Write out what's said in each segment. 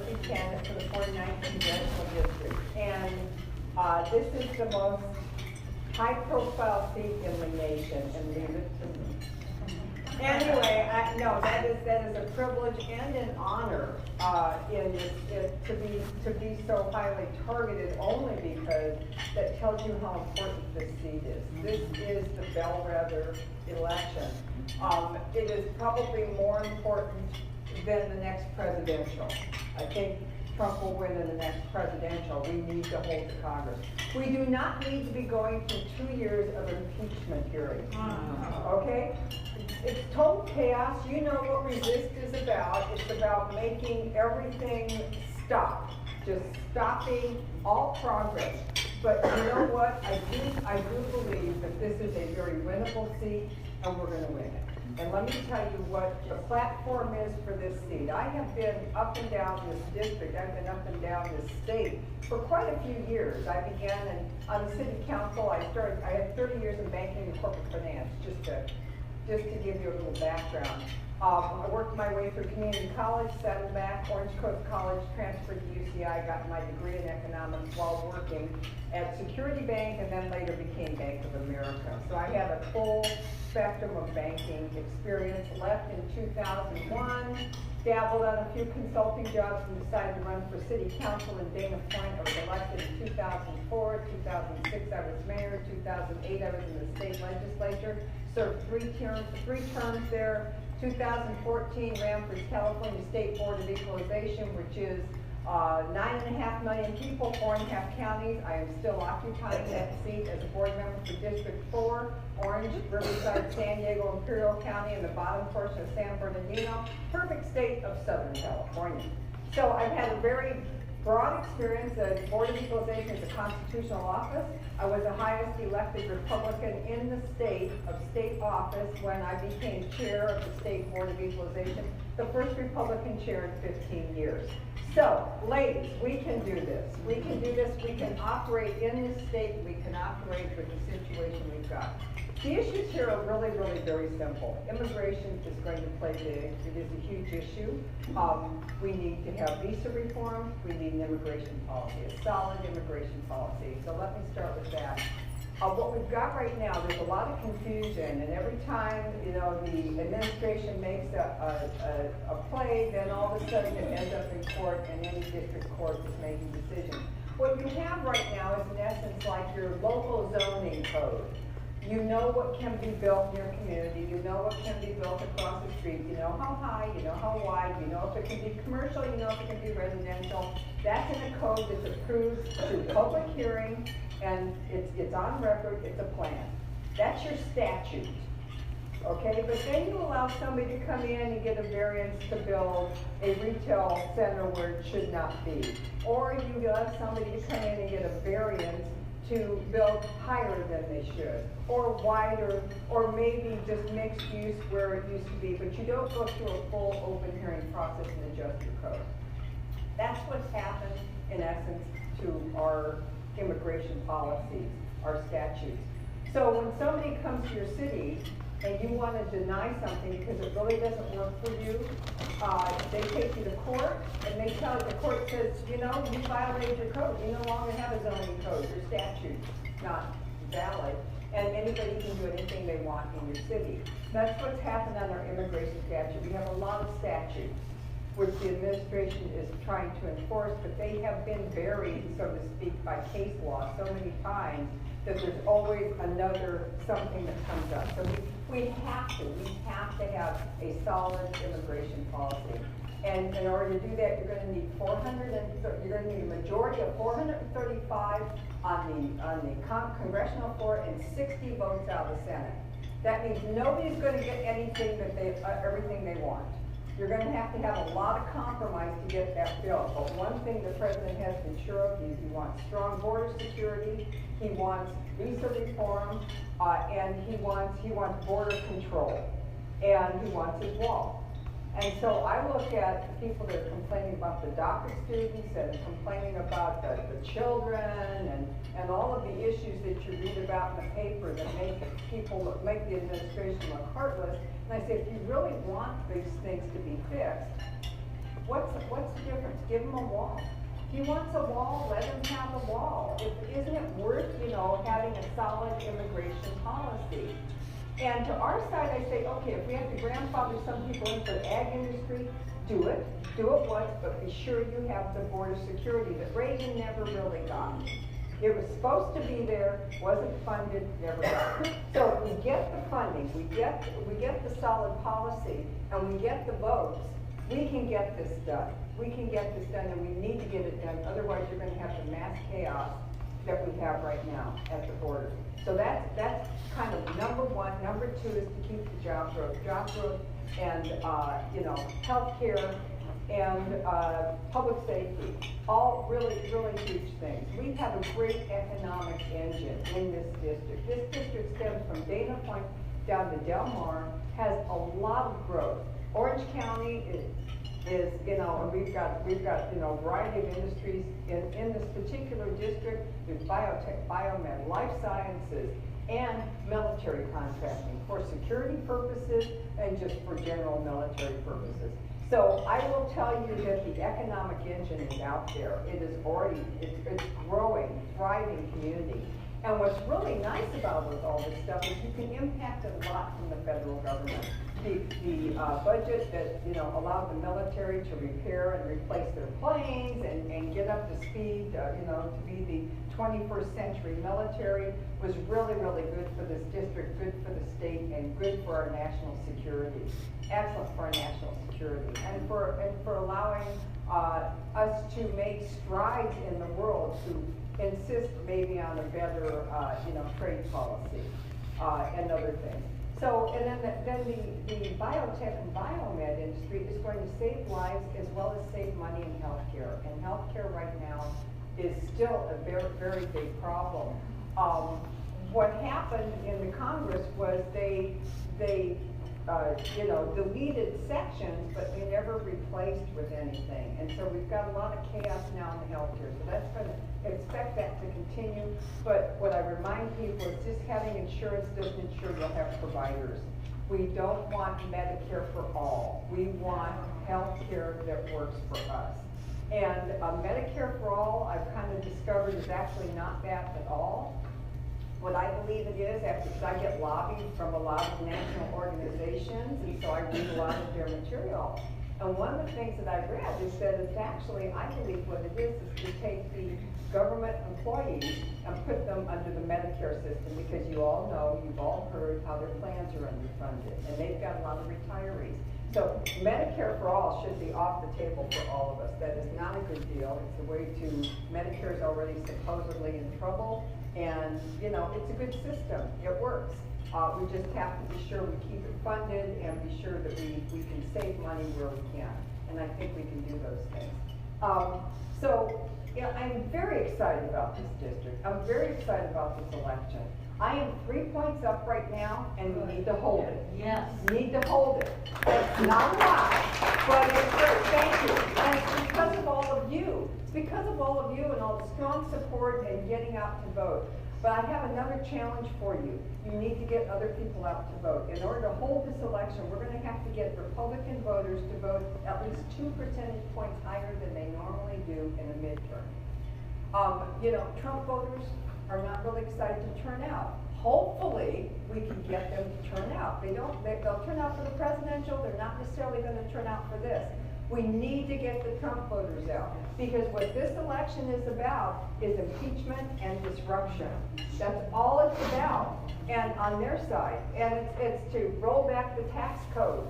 Harkey candidate for the 49th Congressional District. And this is the most high-profile seat in the nation, and leave it to me. Anyway, no, that is a privilege and an honor to be so highly targeted, only because that tells you how important this seat is. This is the bellwether election. It is probably more important than the next presidential. I think Trump will win in the next presidential. We need to hold the Congress. We do not need to be going through 2 years of impeachment hearings. Okay? It's total chaos. You know what resist is about. It's about making everything stop. Just stopping all progress. But you know what? I do believe that this is a very winnable seat, and we're going to win it. And let me tell you what the platform is for this seat. I have been up and down this district. I've been up and down this state for quite a few years. I began on the city council. I had 30 years in banking and corporate finance, just to give you a little background. I worked my way through community college, settled back, Orange Coast College, transferred to UCI, got my degree in economics while working at Security Bank, and then later became Bank of America. So I have a full spectrum of banking experience. Left in 2001, dabbled on a few consulting jobs, and decided to run for city council in Dana Point. I was elected in 2004, 2006 I was mayor, 2008 I was in the state legislature, served three terms there. 2014 ran for California State Board of Equalization, which is 9.5 million people, 4.5 counties. I am still occupying that seat as a board member for District 4, Orange, Riverside, San Diego, Imperial County, and the bottom portion of San Bernardino, perfect state of Southern California. So I've had a very broad experience. The Board of Equalization is a constitutional office. I was the highest elected Republican in the state office when I became chair of the State Board of Equalization, the first Republican chair in 15 years. So, ladies, we can do this. We can do this. We can operate in this state. We can operate with the situation we've got. The issues here are really, really very simple. Immigration is going to play big. It is a huge issue. We need to have visa reform. We need an immigration policy, a solid immigration policy. So let me start with that. What we've got right now, there's a lot of confusion, and every time the administration makes a play, then all of a sudden it ends up in court, and any district court is making decisions. What you have right now is in essence like your local zoning code. You know what can be built in your community, you know what can be built across the street, you know how high, you know how wide, you know if it can be commercial, you know if it can be residential. That's in a code that's approved through public hearing, and it's on record, it's a plan. That's your statute, okay? But then you allow somebody to come in and get a variance to build a retail center where it should not be. Or you allow somebody to come in and get a variance to build higher than they should, or wider, or maybe just mixed use where it used to be, but you don't go through a full open hearing process and adjust your code. That's what's happened, in essence, to our immigration policies, our statutes. So when somebody comes to your city and you want to deny something because it really doesn't work for you, they take you to court, and they tell the court says, you violated your code. You no longer have a zoning code. Your statute's not valid, and anybody can do anything they want in your city. That's what's happened on our immigration statute. We have a lot of statutes which the administration is trying to enforce, but they have been buried, so to speak, by case law so many times that there's always another something that comes up. So we have to have a solid immigration policy. And in order to do that, you're going to need a majority of 435 on the congressional floor and 60 votes out of the Senate. That means nobody's going to get anything everything they want. You're going to have a lot of compromise to get that bill. But one thing the president has been sure of is he wants strong border security, he wants visa reform, and he wants border control, and he wants his wall. And so I look at the people that are complaining about the DACA students and complaining about the children and all of the issues that you read about in the paper that make the administration look heartless. And I say, if you really want these things to be fixed, what's the difference? give him a wall. If he wants a wall, let him have a wall. Isn't it worth, having a solid immigration policy? And to our side, I say, okay, if we have to grandfather some people in for the ag industry, do it once, but be sure you have the border security that Reagan never really got. It was supposed to be there, wasn't funded, never got it. So if we get the funding, we get the solid policy, and we get the votes, we can get this done. We can get this done, and we need to get it done. Otherwise, you're going to have the mass chaos that we have right now at the border. So that's kind of number one. Number two is to keep the job growth and healthcare and public safety. All really, really huge things. We have a great economic engine in this district. This district stems from Dana Point down to Del Mar, has a lot of growth. Orange County is and we've got a variety of industries in this particular district. There's biotech, biomed, life sciences, and military contracting for security purposes and just for general military purposes. So I will tell you that the economic engine is out there. It is already, it's growing, thriving community. And what's really nice about all this stuff is you can impact a lot from the federal government. The budget that allowed the military to repair and replace their planes and get up to speed, to be the 21st century military was really, really good for this district, good for the state, and good for our national security. Excellent for our national security, and for allowing us to make strides in the world to insist maybe on a better, trade policy and other things. So, and then the biotech and biomed industry is going to save lives as well as save money in healthcare. And healthcare right now is still a very, very big problem. What happened in the Congress was they deleted sections, but they never replaced with anything. And so we've got a lot of chaos now in the healthcare. So that's going to expect that to continue. But what I remind people is just having insurance doesn't ensure you'll have providers. We don't want Medicare for all. We want healthcare that works for us. And Medicare for all, I've kind of discovered, is actually not that at all. What I believe it is, because I get lobbied from a lot of national organizations, and so I read a lot of their material. And one of the things that I've read is that it's actually, I believe what it is to take the government employees and put them under the Medicare system, because you all know, you've all heard how their plans are underfunded, and they've got a lot of retirees. So Medicare for all should be off the table for all of us. That is not a good deal. It's a way to, Medicare is already supposedly in trouble, and it's a good system. It works. We just have to be sure we keep it funded and be sure that we can save money where we can. And I think we can do those things. I'm very excited about this district. I'm very excited about this election. I am 3 points up right now, and we need to hold it. Yes. Need to hold it. It's not a lot, but it's great. Thank you. And it's because of all of you. It's because of all of you and all the strong support and getting out to vote. But I have another challenge for you. You need to get other people out to vote. In order to hold this election, we're going to have to get Republican voters to vote at least 2 percentage points higher than they normally do in a midterm. Trump voters are not really excited to turn out. Hopefully, we can get them to turn out. They'll turn out for the presidential. They're not necessarily going to turn out for this. We need to get the Trump voters out, because what this election is about is impeachment and disruption. That's all it's about, and on their side. And it's to roll back the tax code,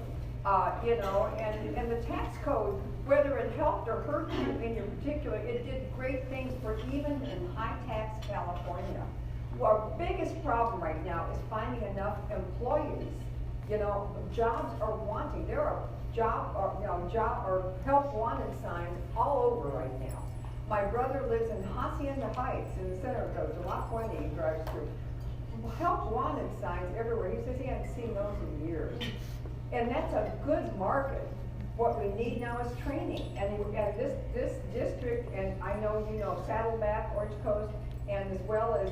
and the tax code, whether it helped or hurt you in your particular, it did great things for even in high-tax California. Our biggest problem right now is finding enough employees. Jobs are wanting. There are job or help wanted signs all over right now. My brother lives in Hacienda Heights in the center of those, Lot 20 he drives through. Help wanted signs everywhere. He says he hasn't seen those in years. And that's a good market. What we need now is training. And this district, and I know Saddleback, Orange Coast, and as well as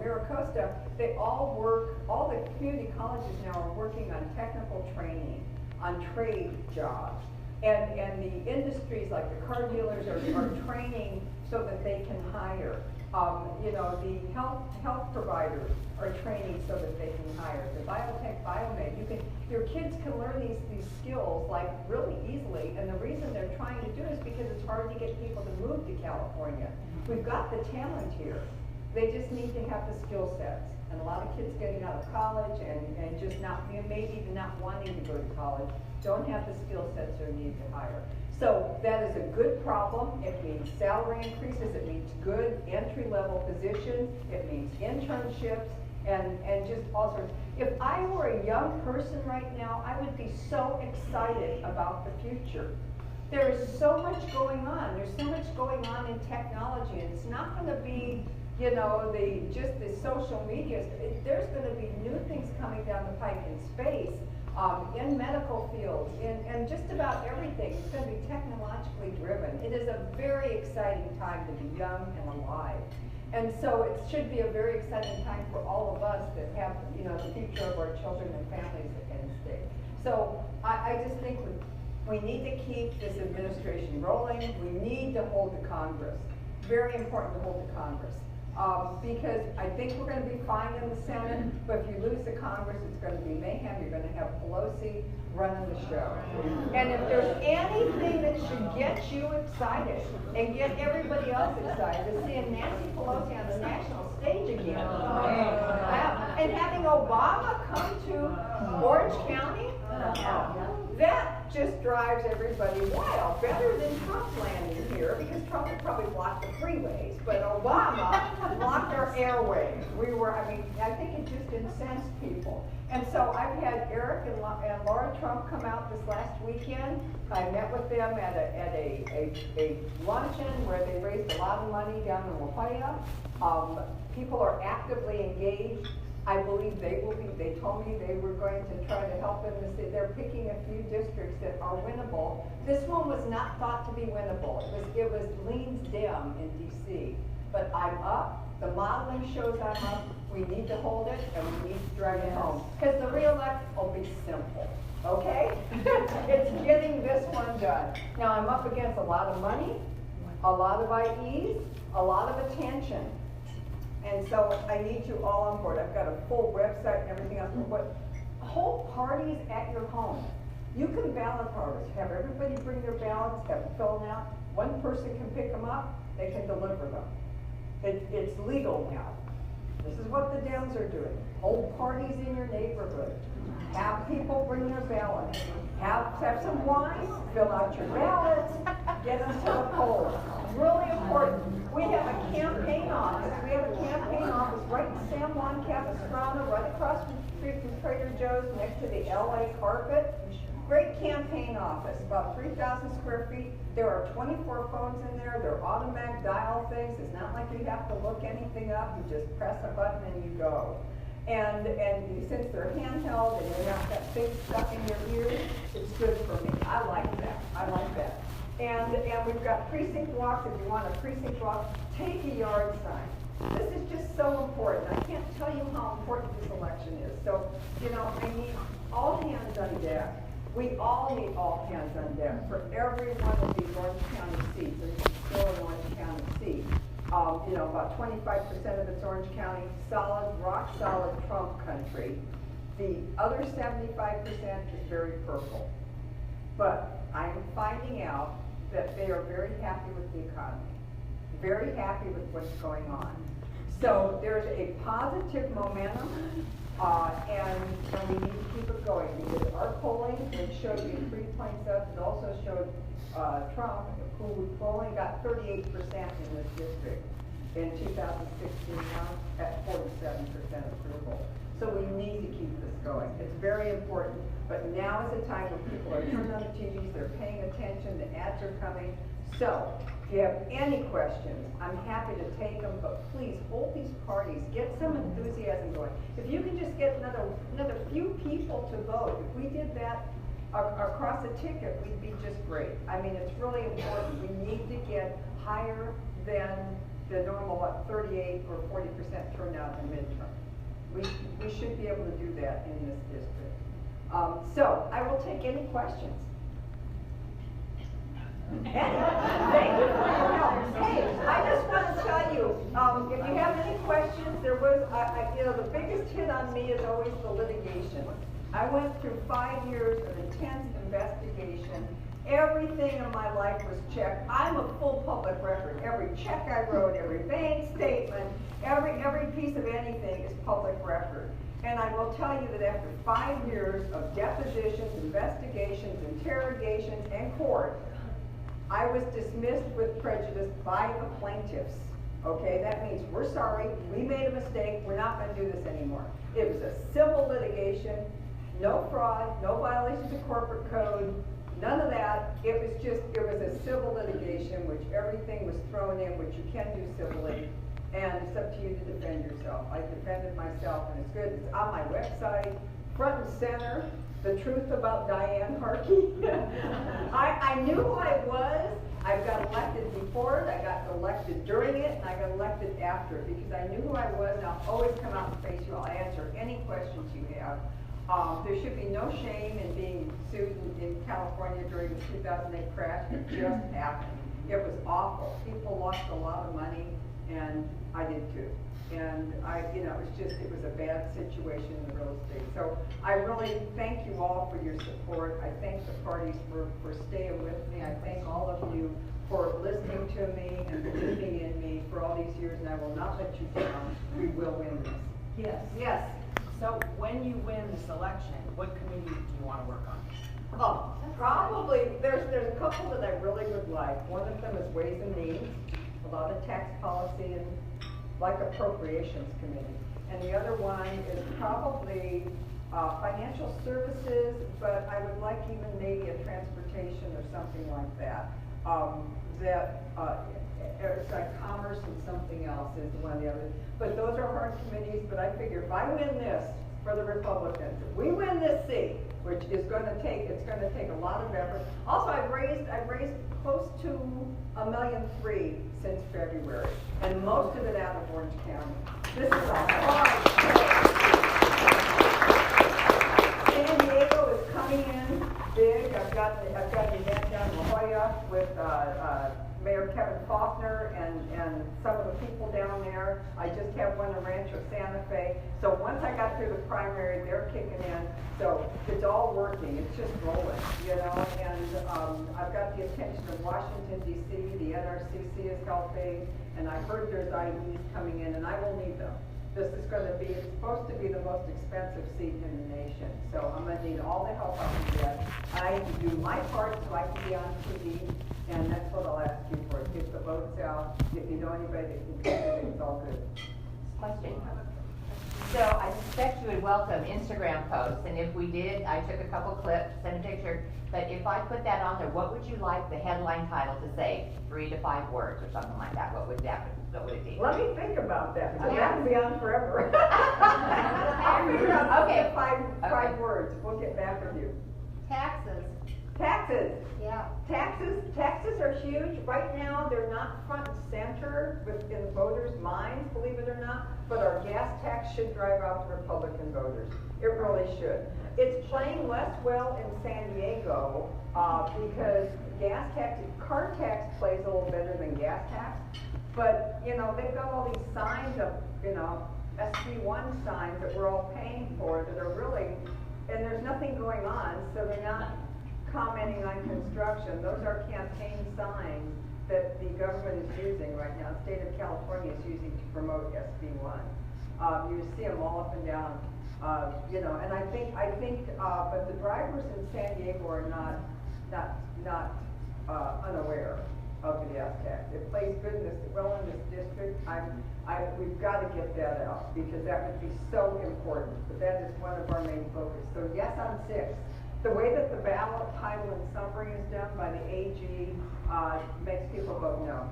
Miracosta, they all work, all the community colleges now are working on technical training, on trade jobs. And the industries like the car dealers are training so that they can hire. You know, the health providers are training so that they can hire. The biotech, biomed, your kids can learn these skills like really easily, and the reason they're trying to do it is because it's hard to get people to move to California. We've got the talent here. They just need to have the skill sets. And a lot of kids getting out of college and just not, maybe even not wanting to go to college, don't have the skill sets or need to hire. So that is a good problem. It means salary increases, it means good entry-level positions, it means internships, and just all sorts. If I were a young person right now, I would be so excited about the future. There is so much going on. There's so much going on in technology, and it's not going to be, you know, just the social media. There's going to be new things coming down the pike in space, in medical fields, in just about everything. It's going to be technologically driven. It is a very exciting time to be young and alive. And so it should be a very exciting time for all of us that have, you know, the future of our children and families in stake. So I just think we need to keep this administration rolling. We need to hold the Congress. Very important to hold the Congress. Because I think we're going to be fine in the Senate, but if you lose the Congress, it's going to be mayhem. You're going to have Pelosi running the show. And if there's anything that should get you excited and get everybody else excited, is seeing Nancy Pelosi on the national stage again. And having Obama come to Orange County, that just drives everybody wild. Better than Trump landing here, because Trump would probably block the freeways, but Obama blocked our airways. I think it just incensed people. And so I've had Eric and Laura Trump come out this last weekend. I met with them at a luncheon where they raised a lot of money down in La Jolla. People are actively engaged. I believe they told me they were going to try to help them. They're picking a few districts that are winnable. This one was not thought to be winnable. It was leans dim in DC. But I'm up. The modeling shows I'm up. We need to hold it, and we need to drag it home. Because the re-elect will be simple, okay? It's getting this one done. Now, I'm up against a lot of money, a lot of IEs, a lot of attention. And so I need you all on board. I've got a full website and everything else. But hold parties at your home. You can ballot harvest. Have everybody bring their ballots, have them fill them out. One person can pick them up. They can deliver them. It's legal now. This is what the Dems are doing. Hold parties in your neighborhood. Have people bring their ballots. Have some wine. Fill out your ballots. Get them to the polls. Really important. We have a campaign office. We have a campaign office right in San Juan Capistrano, right across the street from Trader Joe's, next to the LA carpet. Great campaign office, about 3,000 square feet. There are 24 phones in there. They're automatic dial things. It's not like you have to look anything up. You just press a button and you go. And since they're handheld and they're not that thing stuck in your ears, it's good for me. I like that. I like that. And we've got precinct walks. If you want a precinct walk, take a yard sign. This is just so important. I can't tell you how important this election is. So, you know, I need all hands on deck. We all need all hands on deck for every one of these Orange County seats. And it's still an Orange County seat. You know, about 25% of it's Orange County, solid, rock solid Trump country. The other 75% is very purple. But I'm finding out that they are very happy with the economy, very happy with what's going on. So there's a positive momentum, and we need to keep it going, because our polling, which showed you 3 points up, it also showed Trump, who only got 38% in this district in 2016, now at 47% approval. So we need to keep this going. It's very important, but now is the time when people are turning on the TVs, they're paying attention, the ads are coming. So if you have any questions, I'm happy to take them, but please hold these parties, get some enthusiasm going. If you can just get another few people to vote, if we did that across the ticket, we'd be just great. I mean, it's really important. We need to get higher than the normal, 38 or 40% turnout in midterm. We should be able to do that in this district. So I will take any questions. Thank you for your help. Hey, I just want to tell you, if you have any questions, there was, the biggest hit on me is always the litigation. I went through 5 years of intense investigation. Everything in my life was checked. I'm a full public record. Every check I wrote, every bank statement, every piece of anything is public record. And I will tell you that after 5 years of depositions, investigations, interrogations, and court, I was dismissed with prejudice by the plaintiffs. Okay, that means we're sorry, we made a mistake, we're not going to do this anymore. It was a civil litigation, no fraud, no violations of corporate code, none of that. It was a civil litigation, which everything was thrown in, which you can do civilly, and it's up to you to defend yourself. I defended myself, and it's good. It's on my website, front and center, the truth about Diane Harkey. I knew who I was. I got elected before it, I got elected during it, and I got elected after it, because I knew who I was, and I'll always come out and face you. I'll answer any questions you have. There should be no shame in being sued in California during the 2008 crash. It just happened. It was awful. People lost a lot of money, and I did too. And it was a bad situation in the real estate. So I really thank you all for your support. I thank the parties for staying with me. I thank all of you for listening to me and believing in me for all these years, and I will not let you down. We will win this. Yes. Yes. So when you win this election, what committee do you want to work on? Oh, probably, there's a couple that I really would like. One of them is Ways and Means, a lot of tax policy and like appropriations committee. And the other one is probably financial services, but I would like even maybe a transportation or something like that. It's like commerce and something else is one of the others. But those are hard committees, but I figure if I win this for the Republicans, if we win this seat, which is going to take a lot of effort. Also, I've raised close to $1.3 million since February, and most of it out of Orange County. This is a hard case. San Diego is coming in big. I've got an event down in La Jolla with Mayor Kevin Faulkner and some of the people down there. I just have one in Rancho Santa Fe. So once I got through the primary, they're kicking in. So it's all working. It's just rolling, And I've got the attention of Washington, D.C. The NRCC is helping. And I heard there's IEs coming in, and I will need them. This is going to be, it's supposed to be the most expensive seat in the nation. So I'm going to need all the help I can get. I have to do my part so I can be on TV. And that's what I'll ask you for. Get the votes out. If you know anybody that can contribute, it's all good. Question. So I suspect you would welcome Instagram posts, and if we did, I took a couple clips, sent a picture, but if I put that on there, what would you like the headline title to say? 3 to 5 words or something like that. What would it be? Let me think about that, because that can be on forever. I'll figure out Okay. five words. We'll get back with you. Taxes. Taxes. Yeah. Taxes are huge. Right now, they're not front and center in voters' minds, believe it or not, but our gas tax should drive out the Republican voters. It really should. It's playing less well in San Diego because car tax plays a little better than gas tax. But, they've got all these signs of, SB1 signs that we're all paying for that are really, and there's nothing going on, so they're not commenting on construction. Those are campaign signs that the government is using right now. The state of California is using to promote SB1. You see them all up and down, and I think, but the drivers in San Diego are not unaware of the gas tax. It plays good in this district. We've got to get that out because that would be so important. But that is one of our main focus. So yes, on 6. The way that the ballot title and summary is done by the AG makes people vote no.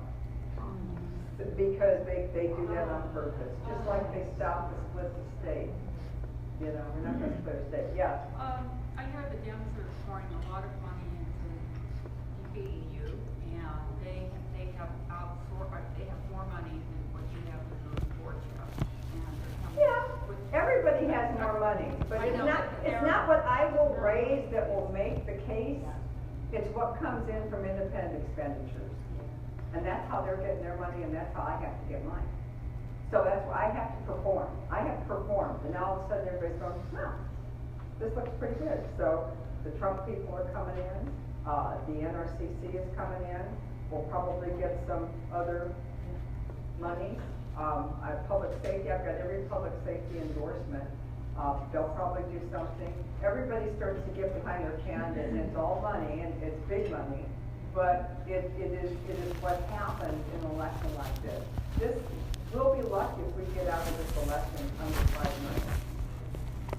Because they do that on purpose. Just like they stopped the split the state. We're not going to split a state. Yeah. I hear the Dems are pouring a lot of money into defeating you, and they have more money than what you have in the report. Yeah. Everybody has more money, but it's not what I will raise that will make the case. It's what comes in from independent expenditures. And that's how they're getting their money, and that's how I have to get mine. So that's why I have to perform. I have to perform, and now all of a sudden everybody's going, no, this looks pretty good. So the Trump people are coming in, the NRCC is coming in, we'll probably get some other money. Public safety, I've got every public safety endorsement. They'll probably do something. Everybody starts to get behind their candidate, and it's all money, and it's big money, but it is what happens in an election like this. We'll be lucky if we get out of this election under 5 million.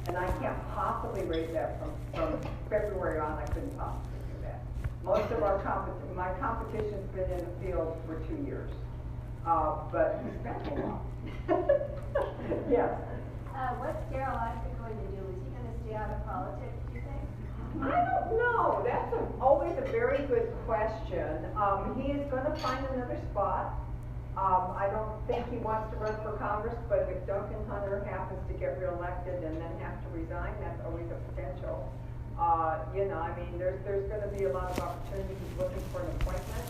And I can't possibly raise that from February on. I couldn't possibly do that. Most of my competition's been in the field for 2 years. But he's been a lot. Yes. What's Darrell Isaac going to do? Is he going to stay out of politics, do you think? I don't know. That's always a very good question. He is going to find another spot. I don't think he wants to run for Congress, but if Duncan Hunter happens to get reelected and then have to resign, that's always a potential. You know, I mean, there's going to be a lot of opportunities. He's looking for an appointment.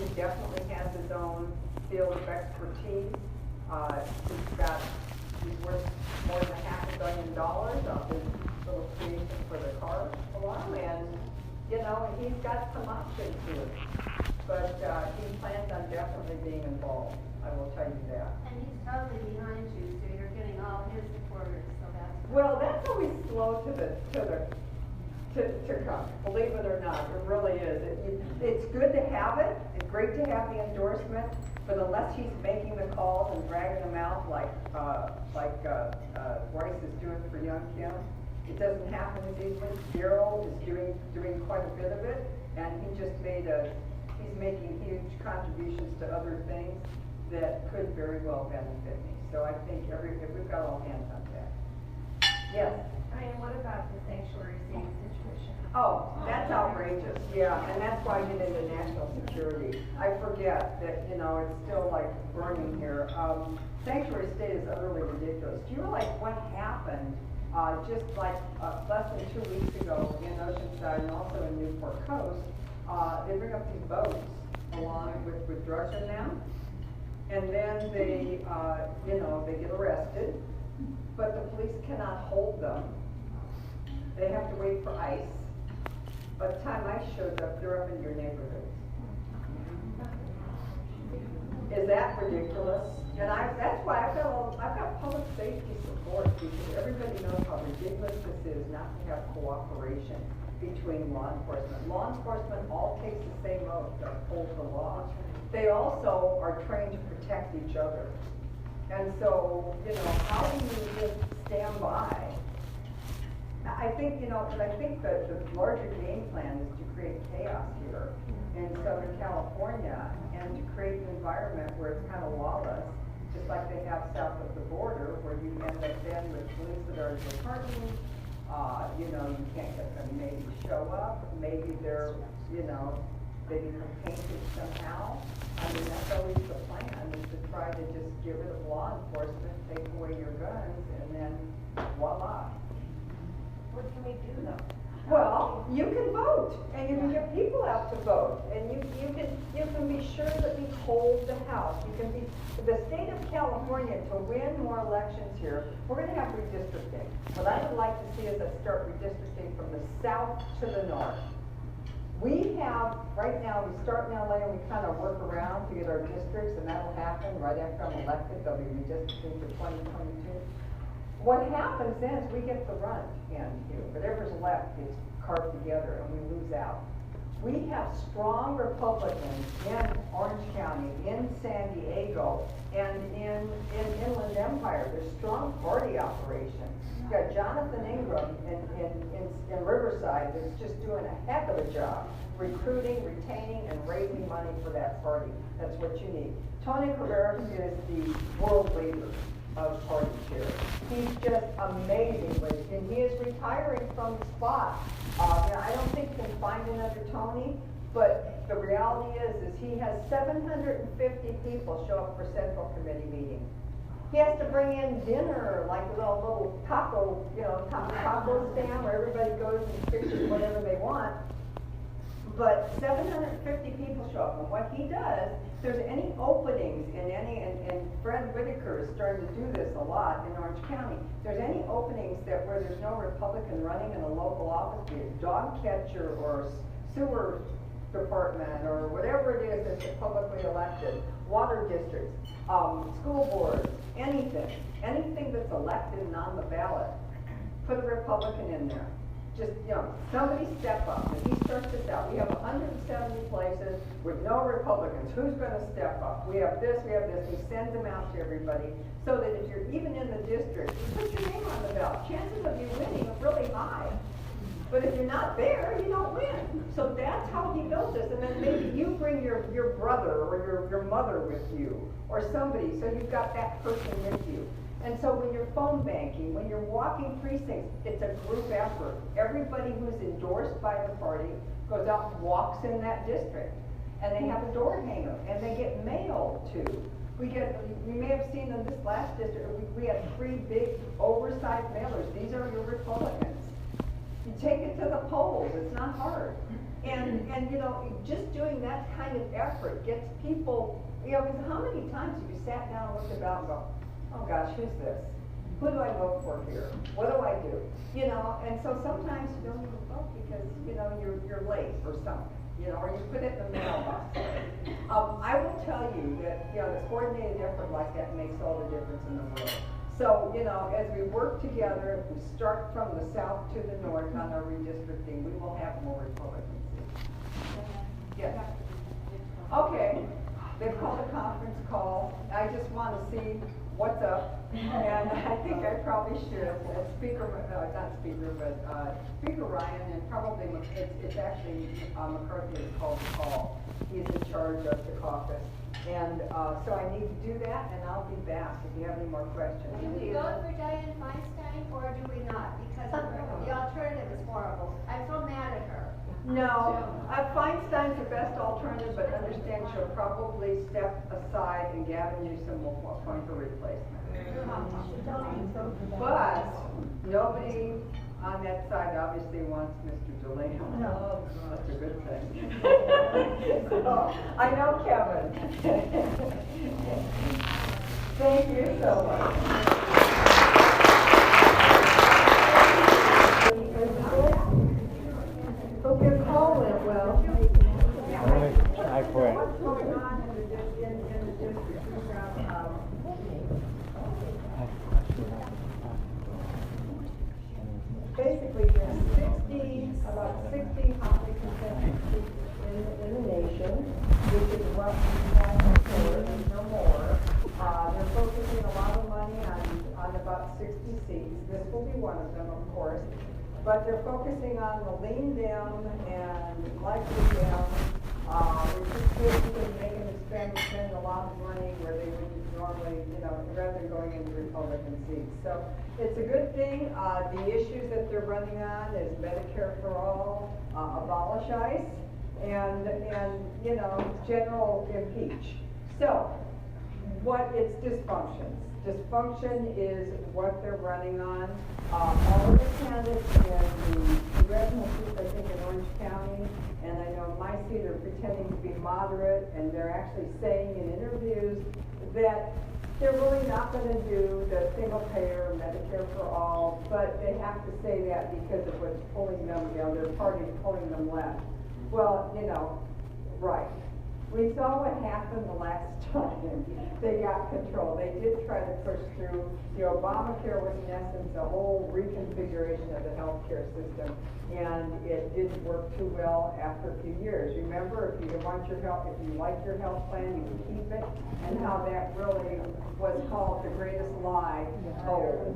He definitely has his own field of expertise. He's worth more than $500 million of his little creation for the car alarm, and you know, he's got some options here. But he plans on definitely being involved. I will tell you that. And he's totally behind you, so you're getting all his supporters. So that's Well, that's always slow to come. Believe it or not, it really is. It's good to have it. It's great to have the endorsement, but unless he's making the calls and dragging them out like Bryce is doing for Young Kim, it doesn't happen as easily. Darrell is doing quite a bit of it, and he's making huge contributions to other things that could very well benefit me. So I think we've got all hands on deck. Yes? I mean, what about the sanctuary city situation? Oh, that's outrageous, yeah, and that's why I get into national security. I forget that, you know, it's still like burning here. Sanctuary state is utterly ridiculous. Do you realize what happened just like less than 2 weeks ago in Oceanside and also in Newport Coast? They bring up these boats along with drugs in them, and then they, you know, they get arrested, but the police cannot hold them. They have to wait for ICE. By the time ICE shows up, they're up in your neighborhoods. Is that ridiculous? And that's why I've got public safety support, because everybody knows how ridiculous this is not to have cooperation between law enforcement. Law enforcement all takes the same oath to uphold the law. They also are trained to protect each other. And so, you know, how do you just stand by? I think, you know, I think that the larger game plan is to create chaos here in Southern California and to create an environment where it's kind of lawless, just like they have south of the border, where you end up then with police that are disheartened. You know, you can't get them maybe to show up. Maybe they're, you know, they become painted somehow. I mean, that's always the plan, is to try to just get rid of law enforcement, take away your guns, and then voila. What can we do though? Well, you can vote, and you can get people out to vote, and you can be sure that we hold the House. You can be the state of California to win more elections here. We're going to have redistricting. What I would like to see is us start redistricting from the south to the north. We have right now. We start in LA and we kind of work around to get our districts, and that will happen right after I'm elected. They'll be redistricting for 2022. What happens then is we get the runt in here. Whatever's left gets carved together and we lose out. We have strong Republicans in Orange County, in San Diego, and in Inland Empire. There's strong party operations. You've got Jonathan Ingram in Riverside that's just doing a heck of a job recruiting, retaining, and raising money for that party. That's what you need. Tony Carreras is the world leader of party chair. He's just amazingly, and he is retiring from the spot. I don't think you can find another Tony, but the reality is he has 750 people show up for Central Committee meetings. He has to bring in dinner, like with a little taco, taco stand where everybody goes and fixes whatever they want. But 750 people show up, and what he does, if there's any openings in any, and Fred Whitaker is starting to do this a lot in Orange County, if there's any openings that where there's no Republican running in a local office, be it dog catcher or sewer department or whatever it is that's publicly elected, water districts, school boards, anything that's elected and on the ballot, put a Republican in there. Just, somebody step up. If he starts this out, we have 170 places with no Republicans. Who's gonna step up? We have this. He sends them out to everybody so that if you're even in the district, you put your name on the ballot. Chances of you winning are really high. But if you're not there, you don't win. So that's how he built this. And then maybe you bring your brother or your mother with you or somebody, so you've got that person with you. And so when you're phone banking, when you're walking precincts, it's a group effort. Everybody who's endorsed by the party goes out and walks in that district. And they have a door hanger, and they get mailed to. You may have seen in this last district, we had 3 big oversized mailers. These are your Republicans. You take it to the polls, it's not hard. And just doing that kind of effort gets people, because how many times have you sat down and looked about and go, oh gosh, who's this? Who do I vote for here? What do I do? And so sometimes you don't even vote because, you're late or something, or you put it in the mailbox. I will tell you that, this coordinated effort like that makes all the difference in the world. So, as we work together, if we start from the south to the north on our redistricting, we will have more Republican seats. Yes. Okay. They've called a conference call. I just want to see what's up. And I think I probably should. Speaker Ryan, and probably, it's actually McCarthy has called the call. He's in charge of the caucus. And so I need to do that, and I'll be back if you have any more questions. Do we vote for Dianne Feinstein, or do we not? Because the alternative is horrible. I'm so mad at her. No, Feinstein's the best alternative, but understand she'll probably step aside and Gavin Newsom will appoint her replacement. But nobody on that side obviously wants Mr. Delano. No. That's a good thing. So, I know Kevin. Thank you so much. Hope your call went well. I quit. What's going on in the district? Basically, there's about 60 highly contested seats in the nation, which is what we have before, and no more. They're focusing a lot of money on about 60 seats. This will be one of them, of course. But they're focusing on the lean down and likely down, which is basically making them spend a lot of money where they wouldn't normally, rather than going into Republican seats. So it's a good thing. The issues that they're running on is Medicare for all, abolish ICE, and general impeach. So what it's dysfunctions. Dysfunction is what they're running on. All of the candidates in the congressional seats, I think, in Orange County, and I know in my seat are pretending to be moderate, and they're actually saying in interviews that they're really not going to do the single payer Medicare for all, but they have to say that because of what's pulling them, their party's pulling them left. Well, right. We saw what happened the last time they got control. They did try to push through. The Obamacare was in essence a whole reconfiguration of the healthcare system, and it didn't work too well after a few years. Remember, if you like your health plan, you can keep it, and how that really was called the greatest lie told.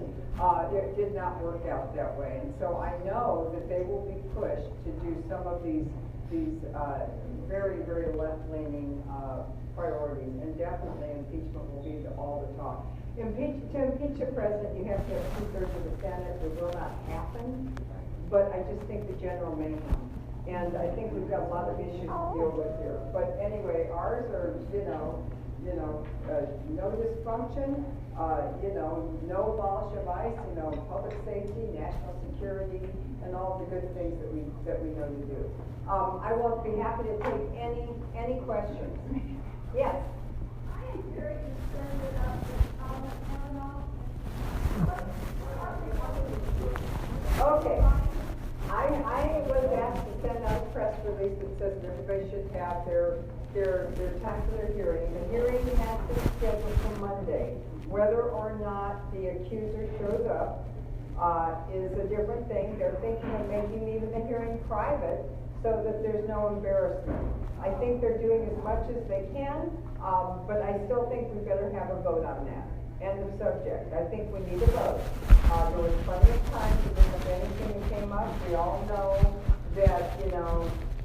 It did not work out that way, and so I know that they will be pushed to do some of these very, very left-leaning priorities, and definitely impeachment will be all the talk. To impeach a president, you have to have 2/3 of the Senate. It will not happen, but I just think the general mayhem. And I think we've got a lot of issues to deal with here. But anyway, ours are, no dysfunction, no abolish of ICE, public safety, national security, and all the good things that we know to do. I will be happy to take any questions. Yes? I am very concerned about this Okay. I was asked to send out a press release that says that everybody should have their time for their hearing. The hearing has to be scheduled for Monday. Whether or not the accuser shows up is a different thing. They're thinking of making even the hearing private so that there's no embarrassment. I think they're doing as much as they can, but I still think we better have a vote on that. End of subject. I think we need a vote. There was plenty of time to bring up anything that came up. We all know that,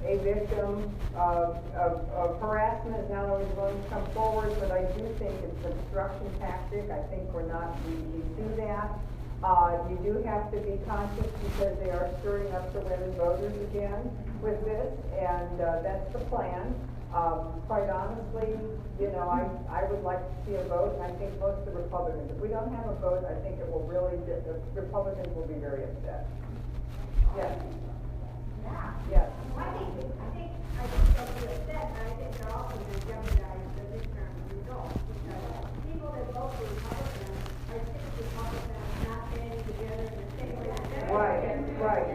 a victim of harassment is not always willing to come forward, but I do think it's an obstruction tactic. I think we do that. You do have to be conscious because they are stirring up the women voters again with this, and that's the plan. Quite honestly, I would like to see a vote, and I think most of the Republicans. If we don't have a vote, I think it will really, the Republicans will be very upset. Yes. Yeah. Yes. I think they'll be upset, but I think they're also going to jeopardize the midterm results, because people that vote for Republicans are sick of Republicans not standing together in the same way. Right.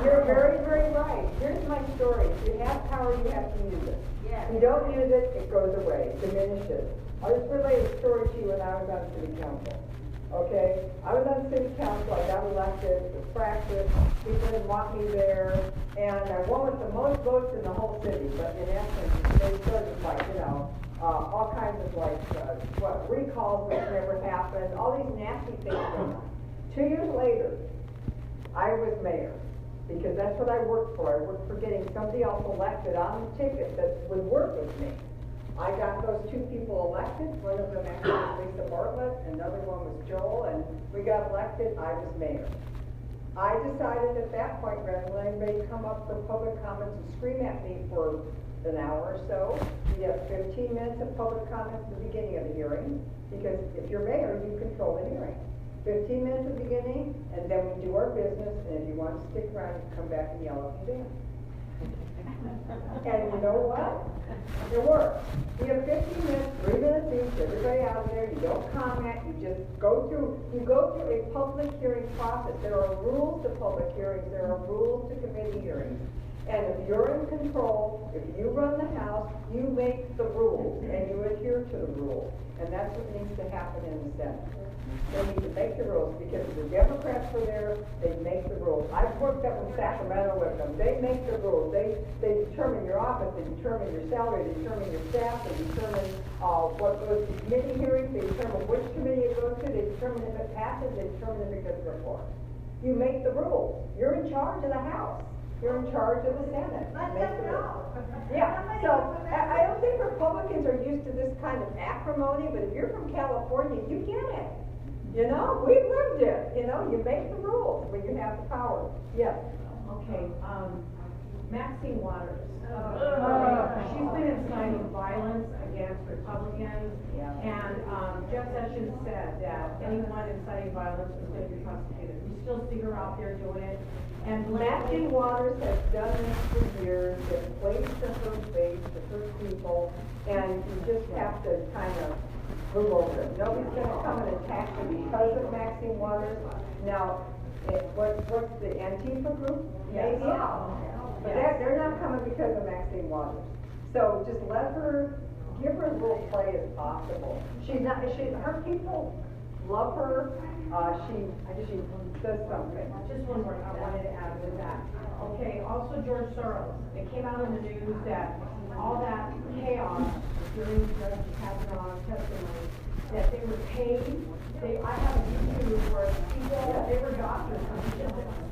You're very, very right. Here's my story. If you have power, you have to use it. Yes. If you don't use it, it goes away, diminishes. I'll just relate a story to you when I was on city council. Okay? I was on city council, I got elected, it was practice, people didn't want me there, and I won with the most votes in the whole city, but in essence, they sort of all kinds of recalls which never happened, all these nasty things going on. 2 years later, I was mayor, because that's what I worked for. I worked for getting somebody else elected on the ticket that would work with me. I got those 2 people elected. One of them actually was Lisa Bartlett, another one was Joel, and we got elected. I was mayor. I decided at that point, rather than let anybody come up for public comments and scream at me for an hour or so, we have 15 minutes of public comments at the beginning of the hearing, because if you're mayor, you control the hearing. 15 minutes at the beginning, and then we do our business, and if you want to stick around, you come back and yell at me then. And you know what? It works. We have 15 minutes, 3 minutes each, everybody out there, you don't comment, you just go through a public hearing process. There are rules to public hearings, there are rules to committee hearings. And if you're in control, if you run the House, you make the rules, and you adhere to the rules. And that's what needs to happen in the Senate. They need to make the rules, because if the Democrats were there, they'd make the rules. I've worked up in Sacramento with them. They make the rules. They determine your office, they determine your salary, they determine your staff, they determine what goes to committee hearings, they determine which committee it goes to, they determine if it passes, they determine if it gets a report. You make the rules. You're in charge of the House. You're in charge of the Senate. Let Make them the rules. know. Yeah, so I don't think Republicans are used to this kind of acrimony, but if you're from California, you get it. We've lived it. You make the rules when you have the power. Yes. Okay, Maxine Waters. She's been inciting violence against Republicans, and Jeff Sessions said that anyone inciting violence is going to be prosecuted. We still see her out there doing it. And Maxine Waters has done this for years. It plays to her base, to her people, and you just have to kind of move over it. Nobody's going to come and attack her because of Maxine Waters. Now, what's the Antifa group? Maybe. But they're not coming because of Maxine Waters. So just give her as little play as possible. Her people love her. She does something. just one more I wanted to add with that. Okay, also George Soros. It came out in the news that all that chaos during Judge Capistrano's testimony, that they were paid. I have a YouTube where people, they were doctors,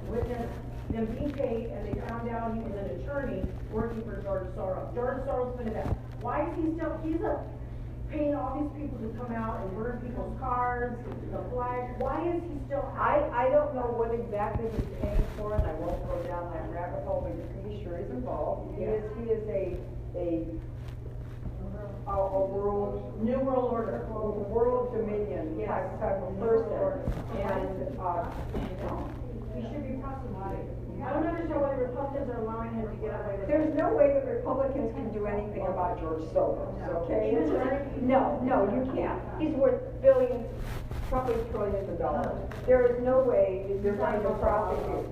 witnessed them being paid, and they found out he was an attorney working for George Soros. George Soros been that. Why is he still, paying all these people to come out and burn people's cars, the flag? Why is he still out? I don't know what exactly he's paying for, and I won't go down that rabbit hole, but you can be sure he's involved. He is a a world, New World Order. world dominion type of person. And, He should be prosecuted. I don't understand why the Republicans are allowing him to get away with it. there's no way that Republicans can do anything about George Soros, okay? No, you can't. He's worth billions, probably trillions of dollars. There is no way that you're going to prosecute.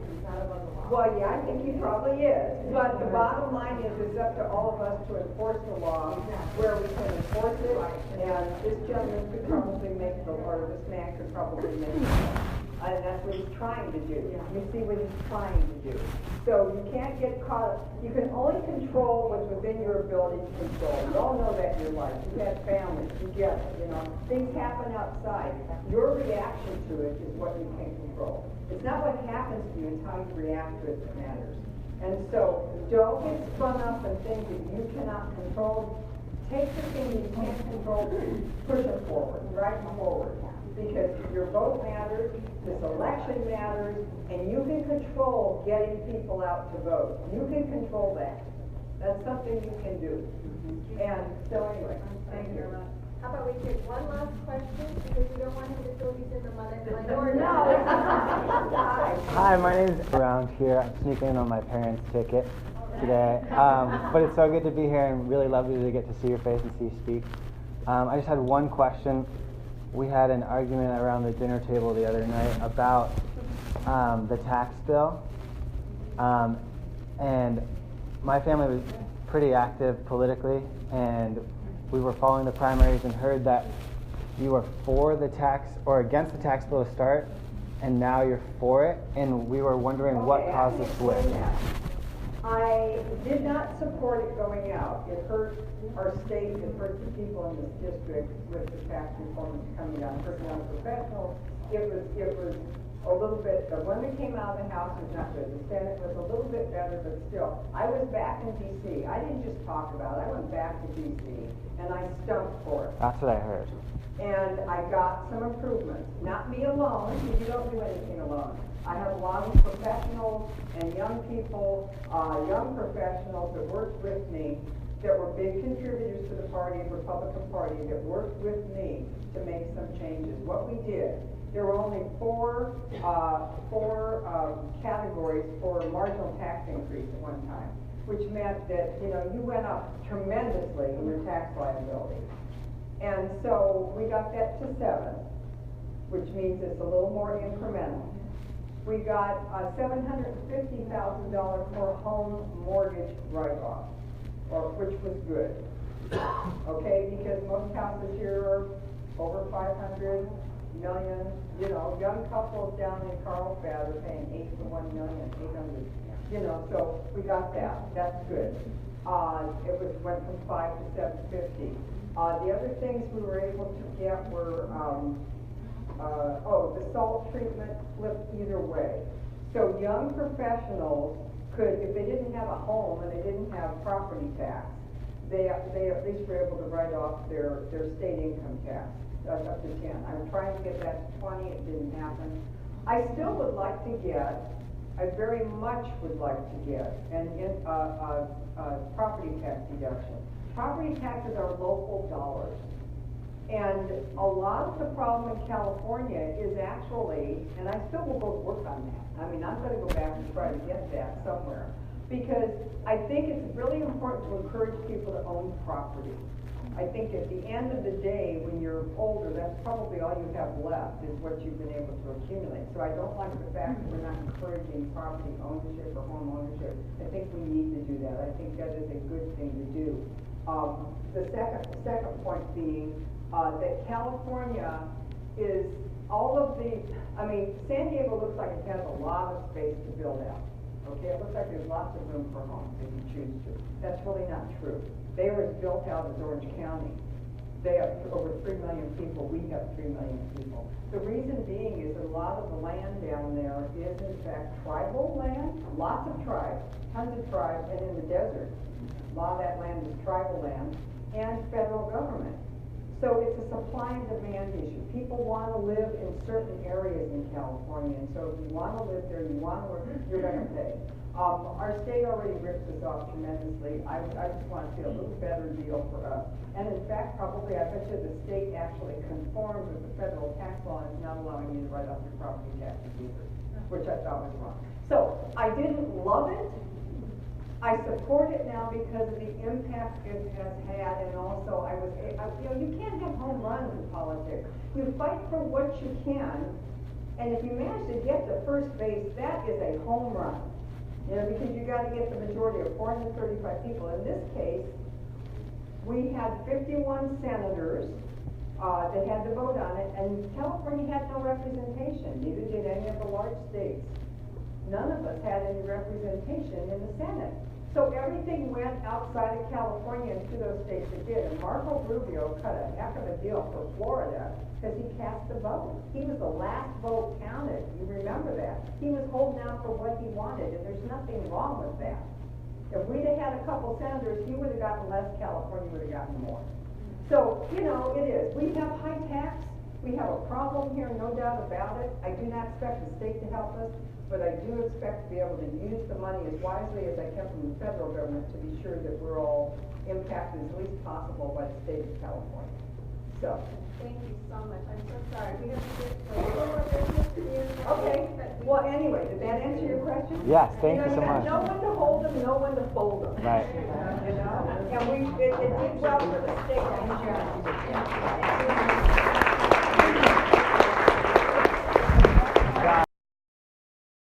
Well, yeah, I think he probably is. But the bottom line is, it's up to all of us to enforce the law where we can enforce it. And this gentleman could probably make the, or this man could probably make the law. And that's what he's trying to do. You see what he's trying to do. So you can't get caught, you can only control what's within your ability to control. You all know that in your life. You've had families, you get it, you know. Things happen outside. Your reaction to it is what you can control. It's not what happens to you, it's how you react to it that matters. And so don't get spun up and think that you cannot control. Take the thing you can't control, push it forward, drive it forward. Because your vote matters, this election matters, and you can control getting people out to vote. You can control that. That's something you can do. And so anyway, thank you. How about we take one last question, because we don't want him to feel he's in the minority. Hi, my name's around here. I'm sneaking in on my parents' ticket today. But it's so good to be here and really lovely to get to see your face and see you speak. I just had one question. We had an argument around the dinner table the other night about the tax bill. And my family was pretty active politically, and we were following the primaries and heard that you were for the tax or against the tax bill to start, and now you're for it, and we were wondering what caused the switch. I did not support it going out. It hurt our state, it hurt the people in this district with the tax reform coming down. For young professionals, it was a little bit, when we came out of the House, it was not good. The Senate was a little bit better, but still. I was back in D.C. I didn't just talk about it. I went back to D.C. and I stumped for it. That's what I heard. And I got some improvements. Not me alone, because you don't do anything alone. I have a lot of professionals and young people, young professionals that worked with me, that were big contributors to the party, Republican Party, that worked with me to make some changes. What we did, there were only four categories for marginal tax increase at one time, which meant that, you went up tremendously in your tax liability. And so we got that to 7, which means it's a little more incremental. We got $750,000 for home mortgage write-off, which was good. Okay, because most houses here are over 500 million. Young couples down in Carlsbad are paying $8 to $1 million, 800. So we got that. That's good. It went from 5 to 750. The other things we were able to get were. The salt treatment flipped either way. So young professionals could, if they didn't have a home and they didn't have property tax, they at least were able to write off their state income tax. That's up to 10. I was trying to get that to 20, it didn't happen. I still would like to get, I very much would like to get property tax deduction. Property taxes are local dollars. And a lot of the problem in California is actually, and I still will go work on that. I mean, I'm going to go back and try to get that somewhere. Because I think it's really important to encourage people to own property. I think at the end of the day, when you're older, that's probably all you have left is what you've been able to accumulate. So I don't like the fact that we're not encouraging property ownership or home ownership. I think we need to do that. I think that is a good thing to do. The second point being, that California is San Diego looks like it has a lot of space to build out. Okay, it looks like there's lots of room for homes if you choose to. That's really not true. They are as built out as Orange County. They have over 3 million people. We have 3 million people. The reason being is that a lot of the land down there is in fact tribal land, lots of tribes, tons of tribes, and in the desert. A lot of that land is tribal land and federal government. So it's a supply and demand issue. People want to live in certain areas in California, and so if you want to live there, you want to work, you're going to pay. Our state already rips us off tremendously. I just want to see a little better deal for us. And in fact, probably, I bet you the state actually conforms with the federal tax law and is not allowing you to write off your property taxes either, which I thought was wrong. So I didn't love it. I support it now because of the impact it has had, and also you can't have home runs in politics. You fight for what you can, and if you manage to get to first base, that is a home run. Because you got to get the majority of 435 people. In this case, we had 51 senators that had to vote on it, and California had no representation. Neither did any of the large states. None of us had any representation in the Senate. So everything went outside of California and to those states that did. And Marco Rubio cut a heck of a deal for Florida because he cast the vote. He was the last vote counted. You remember that. He was holding out for what he wanted, and there's nothing wrong with that. If we'd have had a couple senators, he would have gotten less, California would have gotten more. So, it is. We have high tax. We have a problem here, no doubt about it. I do not expect the state to help us, but I do expect to be able to use the money as wisely as I can from the federal government to be sure that we're all impacted as least possible by the state of California. So. Thank you so much. I'm so sorry. We have to get a little more business to do. Okay. Well, anyway, did that answer your question? Yes, thank you so You much. got no one to hold them, no one to fold them. Right. And it did well for the state.